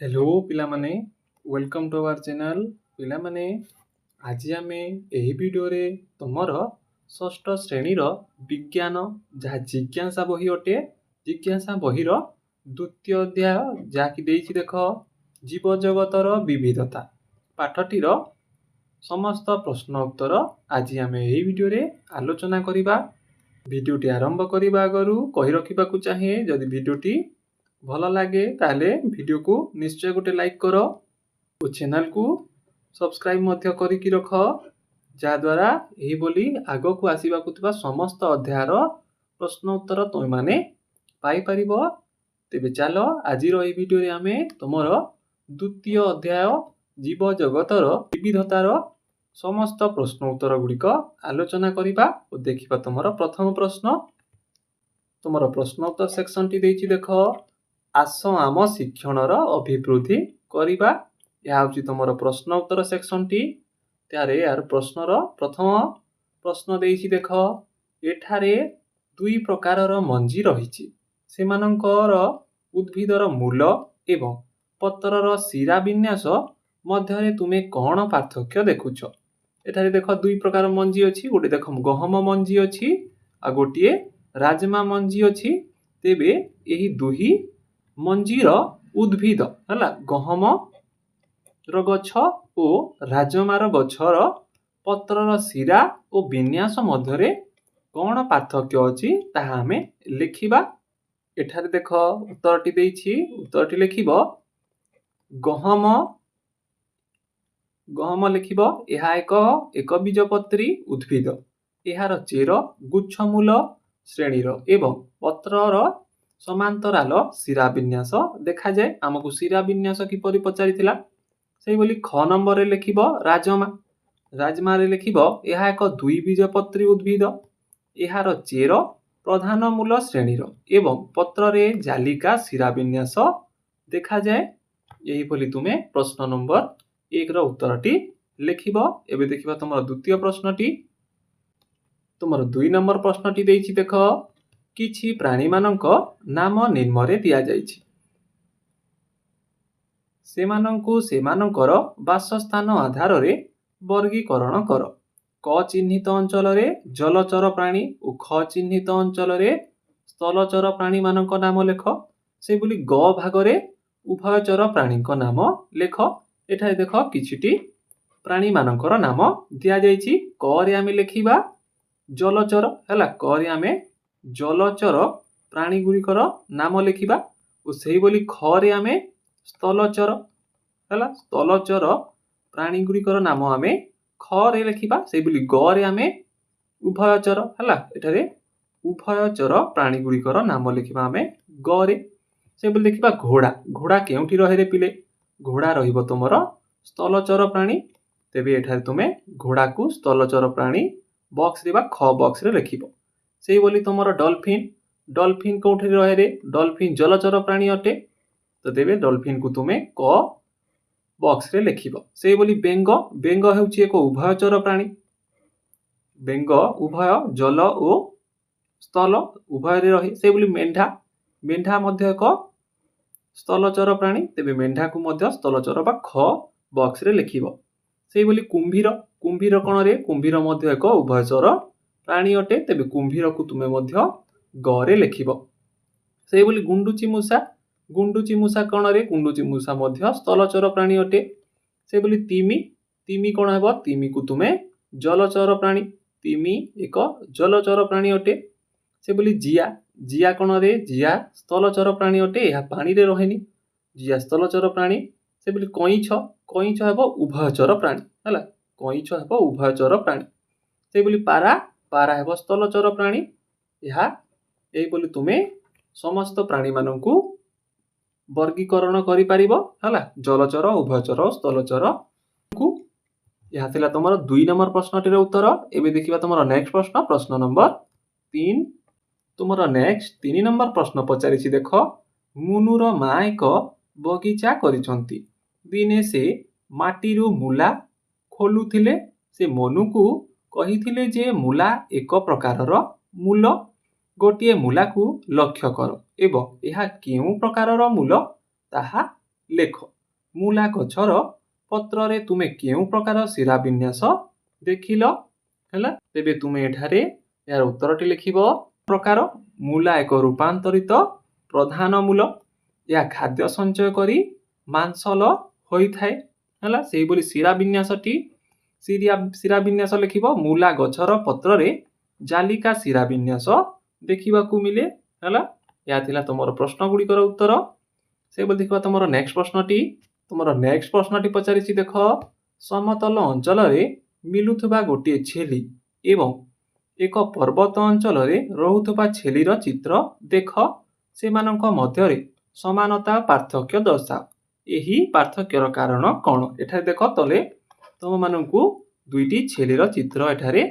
Hello पिलामाने welcome to our channel पिलामाने आज आमे एही वीडियो रे तुमर षष्ठ श्रेणी रो विज्ञान जहाँ जिज्ञासा बही अटे जिज्ञासा बही रो द्वितीय अध्याय जहाँकि देछि देख जीव जगतर विविधता पाठटीर समस्त प्रश्न उत्तर आज आमे एही वीडियो रे आलोचना करिबा। भिडियोटी आरंभ करने आगु कही रखा चाहे जदि भिडियोटी भल लगे ताले वीडियो को निश्चय गोटे लाइक कर और चैनल को सब्सक्राइब करके रख जहाद्वारा यही बोली आग को आसवाक समस्त अध्यायर प्रश्न उत्तर तुम मैंने पाइपर। तेबे चल आज वीडियो आम तुम द्वितीय अध्याय जीव जगतर विविधतार समस्त प्रश्न उत्तर गुड़िक आलोचना करवा और देखा। तुम प्रथम प्रश्न तुम प्रश्न उत्तर सेक्शन टी देछि देख आस आम शिक्षणर अभिवृद्धि करवा। यह हूँ तुम प्रश्न उत्तर सेक्शन टी यार प्रश्नर प्रथम प्रश्न देछि देख एठारे दुई प्रकारर मंजी रही सेमानंकर उद्भिदर मूल एवं पत्रर शिरा विन्यास मध्य तुमे कौन पार्थक्य देखुछ। एठारे देख दुई प्रकार मंजी अच्छी गोटे देख गहम मंजी अच्छी आ गोटे राजमा मंजी अच्छी। तेबे यही दुही मंजीर उद्भिद है गहम गछ और राजमार गछर पत्रर शिरा और विन्यास मध्य कौन पार्थक्य अच्छी ताहा आमे लिखिबा। एठारे देख उत्तरटी देछि उत्तरटी लिखिब गहम गहम लिखिब यह एक बीजपत्री उद्भिद यार चेर गुच्छमूल श्रेणीर एवं पत्रर समांतराल शिरा विन्यास देखा जाए। आमको शिरा विन्यास किपरि पचारिथिला सेहि बोली ख नंबर रे लिखिब राजमा राजमा रे लिखिब यह एक दुई बीजपत्री उद्भिद यार चेर प्रधान मूल श्रेणीर एवं पत्र रे जालिका शिरा विन्यास देखा जाए। यही बोली तुमे प्रश्न नंबर 1 रो उत्तरटी लिखिब। एबे देखिबा तुम द्वितीय प्रश्नटी तुम 2 नंबर प्रश्नटी देछि देख किछि प्राणी मानक नाम निम्न दिया जाइछि सेमानंकु सेमानंकर वासस्थान आधार रे वर्गीकरण कर। क चिन्हित अंचल रे जलचर प्राणी और ख चिन्हित अंचल रे स्थलचर प्राणी मानक नाम लेख। से बोली ग भाग रे उभयचर प्राणी नाम लेख। एठारे देख किछिटी प्राणी मानकर नाम दिया जाइछि। क रे आमे लिखिबा जलचर हैला क रे आमे जलचर प्राणी गुड़िकर नाम लिखिबा और सेही बोली ख रे आमे स्थलचर हैला स्थलचर प्राणी गुड़िकर नाम आमे ख रे लिखिबा। सेही बोली ग रे आमे उभयचर हैला एठारे उभयचर प्राणी गुड़िकर नाम लिखिबा आमे ग रे। से बोली देखिबा घोड़ा घोड़ा केउठी रहे रे पिले घोड़ा रहिबो तुमर स्थलचर प्राणी। तेबे एठारे तुमे घोड़ा को स्थलचर प्राणी बॉक्स रे बा ख बॉक्स रे लिखिबो। सेही बोली तुमर डॉल्फिन डॉल्फिन कोठी रहे रे डॉल्फिन जलचर प्राणी अटे तो देबे डॉल्फिन को तुमे क बॉक्स रे लिखिबो। सेही बोली बेंग बेंग हेउची एक उभयचर प्राणी बेंग उभय जल और स्थल उभय रे रहे। सेही बोली मेंढा मेंढा मध्य एक स्थलचर प्राणी तेबे मेंढा को मध्य स्थलचर बा ख बॉक्स रे लिखिबो। सेही बोली कुंभीर कुंभीर कोन रे कुंभीर मध्य एक उभयचर प्राणी अटे तेबे कुंभीर को तुमे मध्य ग रे लिखिबो। सेही बोली गुंडुची मूषा कोन रे गुंडुची मूषा मध्य स्थलचर प्राणी अटे। सेही बोली तिमी तिमी कोन हेबो तिमी को तुमे जलचर प्राणी तिमी एक जलचर प्राणी अटे। से बोली जिया जिया कोन रे जिया स्थलचर प्राणी अटे यह पानी रे रहेनी जिया स्थलचर प्राणी। से बोली कईछ कईछ हेबो उभयचर प्राणी हैला कईछ हेबो उभयचर प्राणी। से बोली पारा पारा हेबो स्थलचर प्राणी यह एही बोली तुमे समस्त प्राणी माननकु वर्गीकरण करि परिबो हैला जलचर उभयचर स्थलचर को। यह थिला तुमर 2 नंबर प्रश्नटीर उत्तर। एबे देखिबा तुमर नेक्स्ट प्रश्न प्रश्न नंबर 3 तुमर नेक्स्ट 3 नंबर प्रश्न पचारिछि देख मुनुर मा एक बगीचा करिसंती दिने से माटीरू मूला खोलुथिले से मनु को कहिथिले जे मूला एक प्रकारर मूल गोटे मूला को लक्ष्य कर एवं यह केउ प्रकारर मूल ताहा ଲେଖ। ମୂଲା ଗଛର ପତ୍ରରେ ତୁମେ କେଉଁ ପ୍ରକାର ଶିରା ବିନ୍ୟାସ ଦେଖିଲ? ହେଲା, ତେବେ ତୁମେ ଏଠାରେ ଏହାର ଉତ୍ତରଟି ଲେଖିବ। ପ୍ରକାର ମୂଲା ଏକ ରୂପାନ୍ତରିତ ପ୍ରଧାନ ମୂଳ। ଏହା ଖାଦ୍ୟ ସଞ୍ଚୟ କରି ମାଂସଲ ହୋଇଥାଏ। ହେଲା, ସେହିଭଳି ଶିରା ବିନ୍ୟାସ ଲେଖିବ। ମୂଲା ଗଛର ପତ୍ରରେ ଜାଲିକା ଶିରା ବିନ୍ୟାସ ଦେଖିବାକୁ ମିଳେ। ହେଲା, ଏହା ଥିଲା ତୁମର ପ୍ରଶ୍ନ ଗୁଡ଼ିକର ଉତ୍ତର। ସେହିଭଳି ଦେଖିବା ତୁମର ନେକ୍ସଟ ପ୍ରଶ୍ନଟି ପଚାରିଛି। ଦେଖ, ସମତଳ ଅଞ୍ଚଳରେ ମିଳୁଥିବା ଗୋଟିଏ ଛେଳି ଏବଂ ଏକ ପର୍ବତ ଅଞ୍ଚଳରେ ରହୁଥିବା ଛେଳିର ଚିତ୍ର ଦେଖ। ସେମାନଙ୍କ ମଧ୍ୟରେ ସମାନତା ପାର୍ଥକ୍ୟ ଦର୍ଶାଅ। ଏହି ପାର୍ଥକ୍ୟର କାରଣ କ'ଣ? ଏଠାରେ ଦେଖ, ତଳେ ତୁମମାନଙ୍କୁ ଦୁଇଟି ଛେଳିର ଚିତ୍ର ଏଠାରେ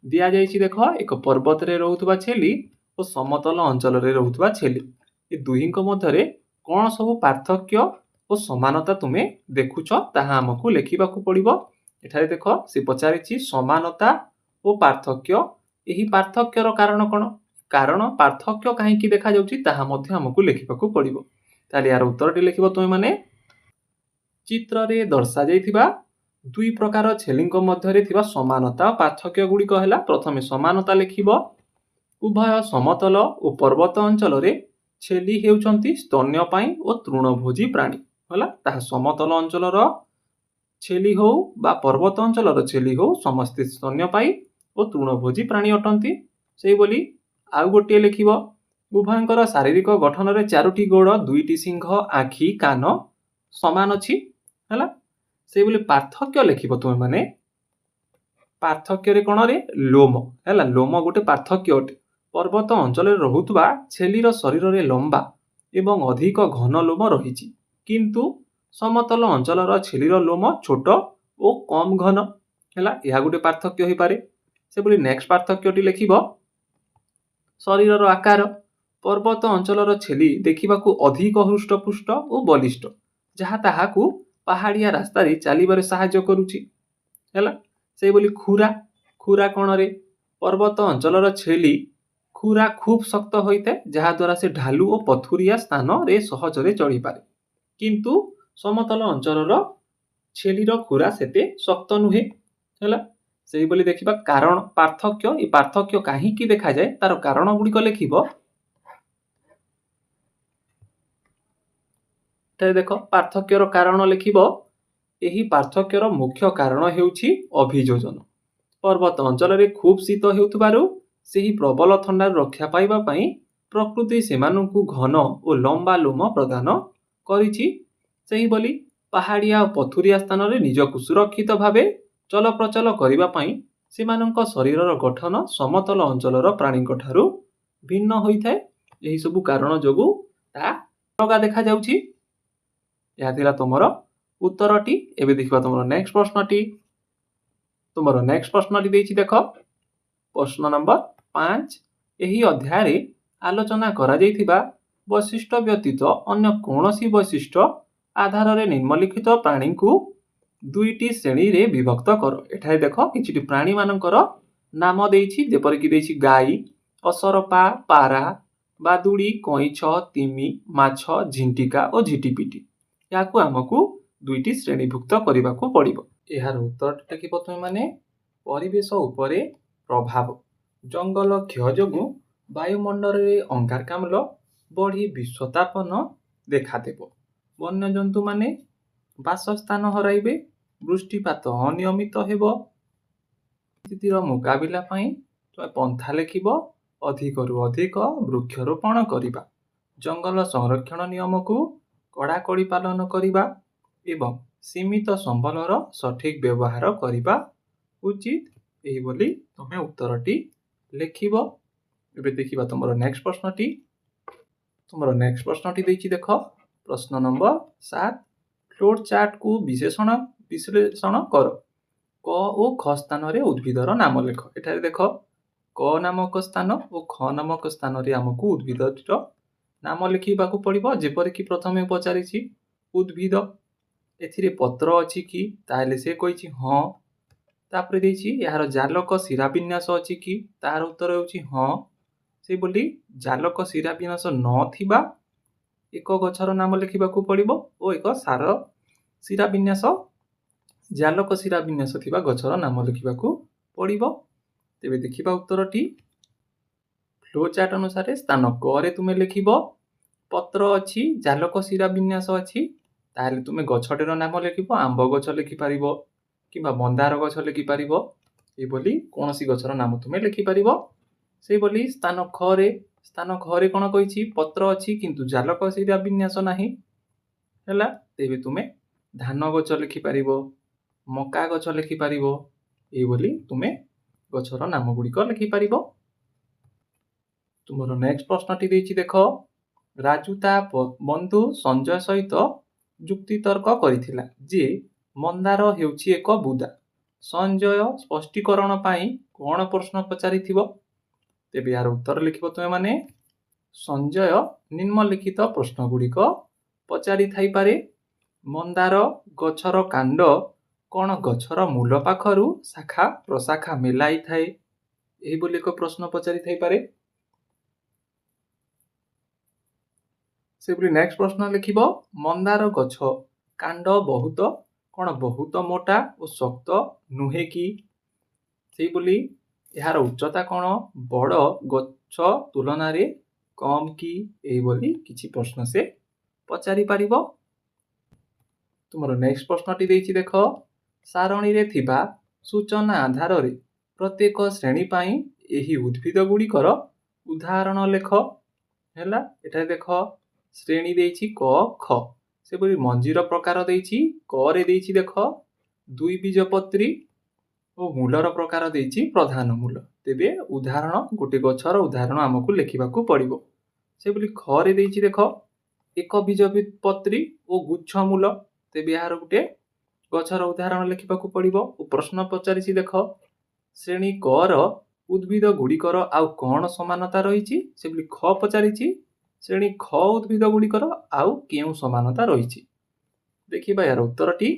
ଦିଆଯାଇଛି। ଦେଖ, ଏକ ପର୍ବତରେ ରହୁଥିବା ଛେଳି ଓ ସମତଳ ଅଞ୍ଚଳରେ ରହୁଥିବା ଛେଳି, ଏ ଦୁହିଁଙ୍କ ମଧ୍ୟରେ କ'ଣ ସବୁ ପାର୍ଥକ୍ୟ ଓ ସମାନତା ତୁମେ ଦେଖୁଛ ତାହା ଆମକୁ ଲେଖିବାକୁ ପଡ଼ିବ। ଏଠାରେ ଦେଖ, ସେ ପଚାରିଛି ସମାନତା ଓ ପାର୍ଥକ୍ୟ। ଏହି ପାର୍ଥକ୍ୟର କାରଣ କ'ଣ? କାରଣ ପାର୍ଥକ୍ୟ କାହିଁକି ଦେଖାଯାଉଛି ତାହା ମଧ୍ୟ ଆମକୁ ଲେଖିବାକୁ ପଡ଼ିବ। ତାହେଲେ ଏହାର ଉତ୍ତରଟି ଲେଖିବ ତୁମେମାନେ। ଚିତ୍ରରେ ଦର୍ଶାଯାଇଥିବା ଦୁଇ ପ୍ରକାର ଛେଳିଙ୍କ ମଧ୍ୟରେ ଥିବା ସମାନତା ଓ ପାର୍ଥକ୍ୟ ଗୁଡ଼ିକ ହେଲା। ପ୍ରଥମେ ସମାନତା ଲେଖିବ। ଉଭୟ ସମତଳ ଓ ପର୍ବତ ଅଞ୍ଚଳରେ ଛେଳି ହେଉଛନ୍ତି ସ୍ତନ୍ୟପାୟୀ ଓ ତୃଣଭୋଜୀ ପ୍ରାଣୀ। ହେଲା, ତାହା ସମତଳ ଅଞ୍ଚଳର ଛେଳି ହେଉ ବା ପର୍ବତ ଅଞ୍ଚଳର ଛେଳି ହେଉ, ସମସ୍ତେ ସ୍ତନ୍ୟପାୟୀ ଓ ତୃଣଭୋଜୀ ପ୍ରାଣୀ ଅଟନ୍ତି। ସେହିଭଳି ଆଉ ଗୋଟିଏ ଲେଖିବ। ଉଭୟଙ୍କର ଶାରୀରିକ ଗଠନରେ 4ଟି ଗୋଡ଼, 2ଟି ସିଂହ, ଆଖି, କାନ ସମାନ ଅଛି। ହେଲା, ସେହିଭଳି ପାର୍ଥକ୍ୟ ଲେଖିବ ତୁମେମାନେ। ପାର୍ଥକ୍ୟରେ କ'ଣ ରେ? ଲୋମ। ହେଲା, ଲୋମ ଗୋଟେ ପାର୍ଥକ୍ୟ ଅଟେ। ପର୍ବତ ଅଞ୍ଚଳରେ ରହୁଥିବା ଛେଳିର ଶରୀରରେ ଲମ୍ବା ଏବଂ ଅଧିକ ଘନ ଲୋମ ରହିଛି, କିନ୍ତୁ ସମତଳ ଅଞ୍ଚଳର ଛେଳିର ଲୋମ ଛୋଟ ଓ କମ୍ ଘନ। ହେଲା, ଏହା ଗୋଟେ ପାର୍ଥକ୍ୟ ହୋଇପାରେ। ସେଭଳି ନେକ୍ସଟ ପାର୍ଥକ୍ୟଟି ଲେଖିବ। ଶରୀରର ଆକାର। ପର୍ବତ ଅଞ୍ଚଳର ଛେଳି ଦେଖିବାକୁ ଅଧିକ ହୃଷ୍ଟପୁଷ୍ଟ ଓ ବଳିଷ୍ଠ, ଯାହା ତାହାକୁ ପାହାଡ଼ିଆ ରାସ୍ତାରେ ଚାଲିବାରେ ସାହାଯ୍ୟ କରୁଛି। ହେଲା, ସେହିଭଳି ଖୁରା। ଖୁରା କ'ଣ ରେ? ପର୍ବତ ଅଞ୍ଚଳର ଛେଳି ଖୁରା ଖୁବ୍ ଶକ୍ତ ହୋଇଥାଏ, ଯାହାଦ୍ୱାରା ସେ ଢାଲୁ ଓ ପଥୁରିଆ ସ୍ଥାନରେ ସହଜରେ ଚଢ଼ିପାରେ, କିନ୍ତୁ ସମତଳ ଅଞ୍ଚଳର ଛେଳିର ଖୁରା ସେତେ ଶକ୍ତ ନୁହେଁ। ହେଲା, ସେହିଭଳି ଦେଖିବା କାରଣ ପାର୍ଥକ୍ୟ। ଏ ପାର୍ଥକ୍ୟ କାହିଁକି ଦେଖାଯାଏ ତାର କାରଣ ଗୁଡ଼ିକ ଲେଖିବ। ଏଠାରେ ଦେଖ, ପାର୍ଥକ୍ୟର କାରଣ ଲେଖିବ। ଏହି ପାର୍ଥକ୍ୟର ମୁଖ୍ୟ କାରଣ ହେଉଛି ଅଭିଯୋଜନ। ପର୍ବତ ଅଞ୍ଚଳରେ ଖୁବ୍ ଶୀତ ହେଉଥିବାରୁ ସେହି ପ୍ରବଳ ଥଣ୍ଡାରୁ ରକ୍ଷା ପାଇବା ପାଇଁ ପ୍ରକୃତି ସେମାନଙ୍କୁ ଘନ ଓ ଲମ୍ବା ଲୋମ ପ୍ରଦାନ କରିଛି। ସେହିଭଳି ପାହାଡ଼ିଆ ଓ ପଥୁରିଆ ସ୍ଥାନରେ ନିଜକୁ ସୁରକ୍ଷିତ ଭାବେ ଚଳପ୍ରଚଳ କରିବା ପାଇଁ ସେମାନଙ୍କ ଶରୀରର ଗଠନ ସମତଳ ଅଞ୍ଚଳର ପ୍ରାଣୀଙ୍କ ଠାରୁ ଭିନ୍ନ ହୋଇଥାଏ। ଏହିସବୁ କାରଣ ଯୋଗୁଁ ତାହା ଅଲଗା ଦେଖାଯାଉଛି। ଏହା ଥିଲା ତୁମର ଉତ୍ତରଟି। ଏବେ ଦେଖିବା ତୁମର ନେକ୍ସଟ ପ୍ରଶ୍ନଟି। ତୁମର ନେକ୍ସଟ ପ୍ରଶ୍ନଟି ଦେଇଛି। ଦେଖ, ପ୍ରଶ୍ନ ନମ୍ବର 5। ଏହି ଅଧ୍ୟାୟରେ ଆଲୋଚନା କରାଯାଇଥିବା ବୈଶିଷ୍ଟ୍ୟ ବ୍ୟତୀତ ଅନ୍ୟ କୌଣସି ବୈଶିଷ୍ଟ୍ୟ ଆଧାରରେ ନିମ୍ନଲିଖିତ ପ୍ରାଣୀଙ୍କୁ 2ଟି ଶ୍ରେଣୀରେ ବିଭକ୍ତ କର। ଏଠାରେ ଦେଖ, କିଛିଟି ପ୍ରାଣୀମାନଙ୍କର ନାମ ଦେଇଛି, ଯେପରିକି ଦେଇଛି ଗାଈ, ଅସରପା, ପାରା, ବାଦୁଡ଼ି, କଇଁଛ, ତିମି, ମାଛ, ଝିଣ୍ଟିକା ଓ ଝିଟିପିଟି। ଏହାକୁ ଆମକୁ 2ଟି ଶ୍ରେଣୀଭୁକ୍ତ କରିବାକୁ ପଡ଼ିବ। ଏହାର ଉତ୍ତରଟି ଲେଖିବ ତୁମେମାନେ। ପରିବେଶ ଉପରେ ପ୍ରଭାବ। ଜଙ୍ଗଲ କ୍ଷୟ ଯୋଗୁଁ ବାୟୁମଣ୍ଡଳରେ ଅଙ୍ଗାରକାମ୍ଳ ବଢ଼ି ବିଶ୍ୱତାପନ ଦେଖାଦେବ। ବନ୍ୟଜନ୍ତୁମାନେ ବାସସ୍ଥାନ ହରାଇବେ। ବୃଷ୍ଟିପାତ ଅନିୟମିତ ହେବ। ପରିସ୍ଥିତିର ମୁକାବିଲା ପାଇଁ ତୁମେ ପନ୍ଥା ଲେଖିବ। ଅଧିକରୁ ଅଧିକ ବୃକ୍ଷରୋପଣ କରିବା, ଜଙ୍ଗଲ ସଂରକ୍ଷଣ ନିୟମକୁ କଡ଼ାକଡ଼ି ପାଳନ କରିବା ଏବଂ ସୀମିତ ସମ୍ବଳର ସଠିକ ବ୍ୟବହାର କରିବା ଉଚିତ। ଏହିଭଳି ତୁମେ ଉତ୍ତରଟି ଲେଖିବ। ଏବେ ଦେଖିବା ତୁମର ନେକ୍ସଟ ପ୍ରଶ୍ନଟି। ତୁମର ନେକ୍ସଟ ପ୍ରଶ୍ନଟି ଦେଇଛି। ଦେଖ, ପ୍ରଶ୍ନ ନମ୍ବର 7। ଫ୍ଲୋଟ୍ ଚାର୍ଟକୁ ବିଶ୍ଳେଷଣ କର। କ ଓ ଖ ସ୍ଥାନରେ ଉଦ୍ଭିଦର ନାମ ଲେଖ। ଏଠାରେ ଦେଖ, କ ନାମକ ସ୍ଥାନ ଓ ଖ ନାମକ ସ୍ଥାନରେ ଆମକୁ ଉଦ୍ଭିଦର ନାମ ଲେଖିବାକୁ ପଡ଼ିବ। ଯେପରିକି ପ୍ରଥମେ ପଚାରିଛି ଉଦ୍ଭିଦ, ଏଥିରେ ପତ୍ର ଅଛି କି? ତାହେଲେ ସେ କହିଛି ହଁ। ତାପରେ ଦେଇଛି ଏହାର ଜାଲକ ଶିରାବିନ୍ୟାସ ଅଛି କି? ତାହାର ଉତ୍ତର ହେଉଛି ହଁ। ସେହିଭଳି ଜାଲକ ଶିରାବିନ୍ୟାସ ନଥିବା ଏକ ଗଛର ନାମ ଲେଖିବାକୁ ପଡ଼ିବ ଓ ଏକ ସାର ଶିରା ବିନ୍ୟାସ ଜାଲକ ଶିରା ବିନ୍ୟାସ ଥିବା ଗଛର ନାମ ଲେଖିବାକୁ ପଡ଼ିବ। ତେବେ ଦେଖିବା ଉତ୍ତରଟି। ଫ୍ଲୋ ଚାର୍ଟ ଅନୁସାରେ ସ୍ଥାନ କରେ ତୁମେ ଲେଖିବ ପତ୍ର ଅଛି, ଜାଲକ ଶିରା ବିନ୍ୟାସ ଅଛି, ତାହେଲେ ତୁମେ ଗଛଟିର ନାମ ଲେଖିବ। ଆମ୍ବ ଗଛ ଲେଖିପାରିବ କିମ୍ବା ମନ୍ଦାର ଗଛ ଲେଖିପାରିବ। ଏଇଭଳି କୌଣସି ଗଛର ନାମ ତୁମେ ଲେଖିପାରିବ। ସେଇଭଳି ସ୍ଥାନ ଖରେ କ'ଣ କହିଛି? ପତ୍ର ଅଛି କିନ୍ତୁ ଜାଲକ ଶିରା ବିନ୍ୟାସ ନାହିଁ। ହେଲା, ତେବେ ତୁମେ ଧାନ ଗଛ ଲେଖିପାରିବ, ମକା ଗଛ ଲେଖିପାରିବ। ଏଇଭଳି ତୁମେ ଗଛର ନାମ ଗୁଡ଼ିକ ଲେଖିପାରିବ। ତୁମର ନେକ୍ସଟ ପ୍ରଶ୍ନଟି ଦେଇଛି ଦେଖ। ରାଜୁ ତା ବନ୍ଧୁ ସଞ୍ଜୟ ସହିତ ଯୁକ୍ତିତର୍କ କରିଥିଲା ଯେ ମନ୍ଦାର ହେଉଛି ଏକ ବୁଦା। ସଞ୍ଜୟ ସ୍ପଷ୍ଟୀକରଣ ପାଇଁ କ'ଣ ପ୍ରଶ୍ନ ପଚାରିଥିବ? ତେବେ ଏହାର ଉତ୍ତର ଲେଖିବ ତୁମେ ମାନେ। ସଞ୍ଜୟ ନିମ୍ନଲିଖିତ ପ୍ରଶ୍ନ ଗୁଡ଼ିକ ପଚାରି ଥାଇପାରେ। ମନ୍ଦାର ଗଛର କାଣ୍ଡ କ'ଣ ଗଛର ମୂଳ ପାଖରୁ ଶାଖା ପ୍ରଶାଖା ମେଲାଇଥାଏ? ଏହିଭଳି ଏକ ପ୍ରଶ୍ନ ପଚାରି ଥାଇପାରେ। ସେଭଳି ନେକ୍ସଟ ପ୍ରଶ୍ନ ଲେଖିବ ମନ୍ଦାର ଗଛ କାଣ୍ଡ ବହୁତ ମୋଟା ଓ ଶକ୍ତ ନୁହେଁ କି? ସେଇଭଳି ଏହାର ଉଚ୍ଚତା କ'ଣ ବଡ଼ ଗଛ ତୁଳନାରେ କମ୍ କି? ଏଇଭଳି କିଛି ପ୍ରଶ୍ନ ସେ ପଚାରି ପାରିବ। ତୁମର ନେକ୍ସଟ ପ୍ରଶ୍ନଟି ଦେଇଛି ଦେଖ। ସାରଣୀରେ ଥିବା ସୂଚନା ଆଧାରରେ ପ୍ରତ୍ୟେକ ଶ୍ରେଣୀ ପାଇଁ ଏହି ଉଦ୍ଭିଦ ଗୁଡ଼ିକର ଉଦାହରଣ ଲେଖ। ହେଲା, ଏଠାରେ ଦେଖ ଶ୍ରେଣୀ ଦେଇଛି କ ଖ। ସେଭଳି ମଞ୍ଜିର ପ୍ରକାର ଦେଇଛି କରେ ଦେଇଛି ଦେଖ ଦ୍ୱିବୀଜପତ୍ରୀ ଓ ମୂଳର ପ୍ରକାର ଦେଇଛି ପ୍ରଧାନ ମୂଳ। ତେବେ ଉଦାହରଣ ଗୋଟେ ଗଛର ଉଦାହରଣ ଆମକୁ ଲେଖିବାକୁ ପଡ଼ିବ। ସେଭଳି ଖରେ ଦେଇଛି ଦେଖ ଏକ ବୀଜପତ୍ରୀ ଓ ଗୁଚ୍ଛ ମୂଳ। ତେବେ ଏହାର ଗୋଟେ ଗଛର ଉଦାହରଣ ଲେଖିବାକୁ ପଡ଼ିବ। ଓ ପ୍ରଶ୍ନ ପଚାରିଛି ଦେଖ ଶ୍ରେଣୀ କର ଉଦ୍ଭିଦ ଗୁଡ଼ିକର ଆଉ କ'ଣ ସମାନତା ରହିଛି? ସେଭଳି ଖ ପଚାରିଛି ଶ୍ରେଣୀ ଖ ଉଦ୍ଭିଦ ଗୁଡ଼ିକର ଆଉ କେଉଁ ସମାନତା ରହିଛି? ଦେଖିବା ଏହାର ଉତ୍ତରଟି।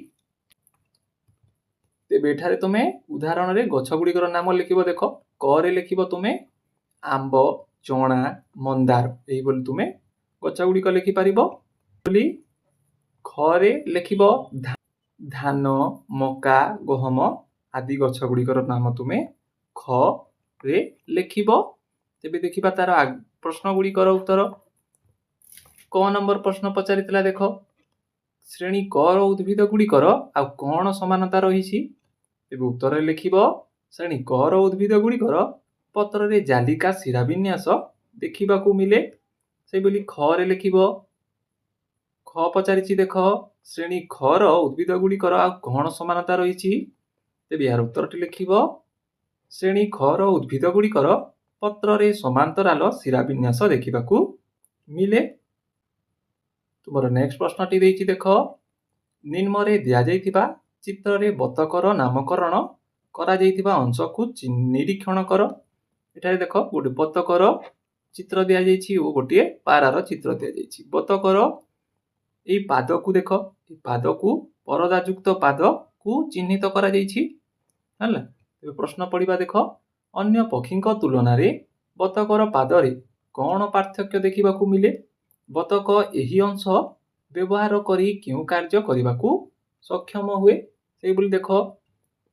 ତେବେ ଏଠାରେ ତୁମେ ଉଦାହରଣରେ ଗଛ ଗୁଡ଼ିକର ନାମ ଲେଖିବ। ଦେଖ କରେ ଲେଖିବ ତୁମେ ଆମ୍ବ, ଚଣା, ମନ୍ଦାର। ଏହିଭଳି ତୁମେ ଗଛ ଗୁଡ଼ିକ ଲେଖିପାରିବ। ଖରେ ଲେଖିବ ଧାନ, ମକା, ଗହମ ଆଦି ଗଛ ଗୁଡ଼ିକର ନାମ ତୁମେ ଖରେ ଲେଖିବ। ତେବେ ଦେଖିବା ତାର ପ୍ରଶ୍ନ ଗୁଡ଼ିକର ଉତ୍ତର। କ ନମ୍ବର ପ୍ରଶ୍ନ ପଚାରିଥିଲା ଦେଖ ଶ୍ରେଣୀ କର ଉଦ୍ଭିଦ ଗୁଡ଼ିକର ଆଉ କ'ଣ ସମାନତା ରହିଛି? ତେବେ ଉତ୍ତରରେ ଲେଖିବ ଶ୍ରେଣୀ କର ଉଦ୍ଭିଦ ଗୁଡ଼ିକର ପତ୍ରରେ ଜାଲିକା ଶିରା ବିନ୍ୟାସ ଦେଖିବାକୁ ମିଳେ। ସେଭଳି ଖରେ ଲେଖିବ ଖ ପଚାରିଛି ଦେଖ ଶ୍ରେଣୀ ଖର ଉଦ୍ଭିଦ ଗୁଡ଼ିକର ଆଉ କ'ଣ ସମାନତା ରହିଛି? ତେବେ ଏହାର ଉତ୍ତରଟି ଲେଖିବ ଶ୍ରେଣୀ ଖର ଉଦ୍ଭିଦ ଗୁଡ଼ିକର ପତ୍ରରେ ସମାନ୍ତରାଳ ଶିରା ବିନ୍ୟାସ ଦେଖିବାକୁ ମିଳେ। ତୁମର ନେକ୍ସଟ ପ୍ରଶ୍ନଟି ଦେଇଛି ଦେଖ ନିମ୍ନରେ ଦିଆଯାଇଥିବା ଚିତ୍ରରେ ବତକର ନାମକରଣ କରାଯାଇଥିବା ଅଂଶକୁ ନିରୀକ୍ଷଣ କର। ଏଠାରେ ଦେଖ ଗୋଟେ ବତକର ଚିତ୍ର ଦିଆଯାଇଛି ଓ ଗୋଟିଏ ପାରାର ଚିତ୍ର ଦିଆଯାଇଛି। ବତକର ଏଇ ପାଦକୁ ଦେଖ, এই ପାଦକୁ ପରଦାଯୁକ୍ତ ପାଦକୁ ଚିହ୍ନିତ କରାଯାଇଛି। ହେଲା, ଏବେ ପ୍ରଶ୍ନ ପଡ଼ିବା ଦେଖ ଅନ୍ୟ ପକ୍ଷୀଙ୍କ ତୁଳନାରେ ବତକର ପାଦରେ କ'ଣ ପାର୍ଥକ୍ୟ ଦେଖିବାକୁ ମିଳେ? ବତକ ଏହି ଅଂଶ ବ୍ୟବହାର କରି କେଉଁ କାର୍ଯ୍ୟ କରିବାକୁ ସକ୍ଷମ ହୁଏ? ସେଇଭଳି ଦେଖ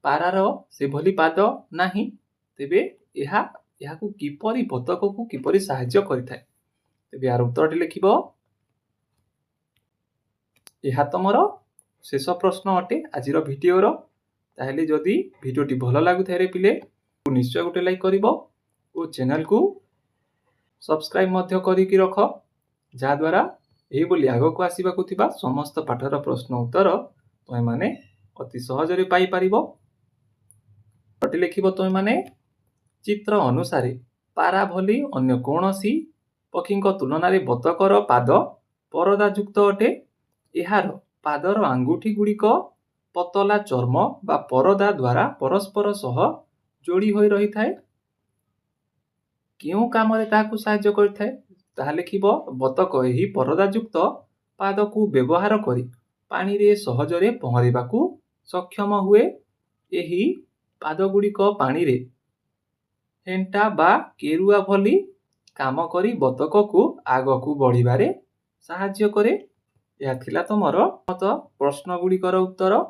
ପାରାର ସେଭଳି ପାଦ ନାହିଁ। ତେବେ ଏହାକୁ କିପରି ବତକକୁ କିପରି ସାହାଯ୍ୟ କରିଥାଏ? ତେବେ ଏହାର ଉତ୍ତରଟି ଲେଖିବ। ଏହା ତମର ଶେଷ ପ୍ରଶ୍ନ ଅଟେ ଆଜିର ଭିଡ଼ିଓର। ତାହେଲେ ଯଦି ଭିଡ଼ିଓଟି ଭଲ ଲାଗୁଥାଏ ପିଲେ ନିଶ୍ଚୟ ଗୋଟେ ଲାଇକ୍ କରିବ ଓ ଚ୍ୟାନେଲକୁ ସବସ୍କ୍ରାଇବ୍ ମଧ୍ୟ କରିକି ରଖ, ଯାହାଦ୍ୱାରା ଏହିଭଳି ଆଗକୁ ଆସିବାକୁ ଥିବା ସମସ୍ତ ପାଠର ପ୍ରଶ୍ନ ଉତ୍ତର ତୁମେମାନେ ଅତି ସହଜରେ ପାଇପାରିବ। ଲେଖିବ ତୁମେମାନେ ଚିତ୍ର ଅନୁସାରେ ପାରା ଭଳି ଅନ୍ୟ କୌଣସି ପକ୍ଷୀଙ୍କ ତୁଳନାରେ ବତକର ପାଦ ପରଦାଯୁକ୍ତ ଅଟେ। ଏହାର ପାଦର ଆଙ୍ଗୁଠି ଗୁଡ଼ିକ ପତଳା ଚର୍ମ ବା ପରଦା ଦ୍ୱାରା ପରସ୍ପର ସହ ଯୋଡ଼ି ହୋଇ ରହିଥାଏ। କେଉଁ କାମରେ ତାହାକୁ ସାହାଯ୍ୟ କରିଥାଏ? ତାହା ଲେଖିବ ବତକ ଏହି ପରଦାଯୁକ୍ତ ପାଦକୁ ବ୍ୟବହାର କରି ପାଣିରେ ସହଜରେ ପହଁରିବାକୁ ସକ୍ଷମ ହୁଏ। ଏହି ପାଦଗୁଡ଼ିକ ପାଣିରେ ହେଣ୍ଟା ବା କେରୁଆ ଭଳି କାମ କରି ବତକକୁ ଆଗକୁ ବଢ଼ିବାରେ ସାହାଯ୍ୟ କରେ। ଏହା ଥିଲା ତୁମର ପ୍ରଶ୍ନ ଗୁଡ଼ିକର ଉତ୍ତର।